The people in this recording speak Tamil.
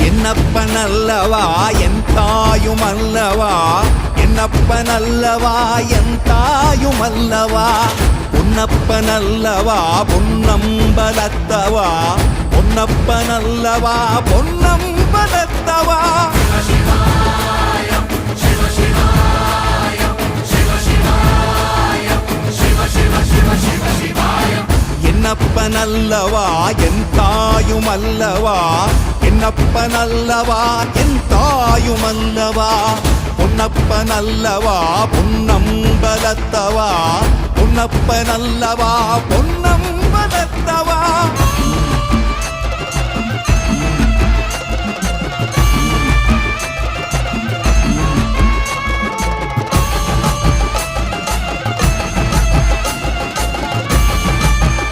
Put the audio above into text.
என்னப்பனல்லவா என் தாயுமல்லவா, என்னப்பனல்லவா என் தாயுமல்லவா, பொன்னப்பனல்லவா பொன்னம்பலத்தவா, பொன்னப்பனல்லவா பொன்னம்பலத்தவா. என்னப்பனல்லவா என் தாயுமல்லவா, என்னப்பனல்லவா என் தாயுமல்லவா, பொன்னப்பனல்லவா பொன்னம்பலத்தவா, பொன்னப்பனல்லவா பொன்னம்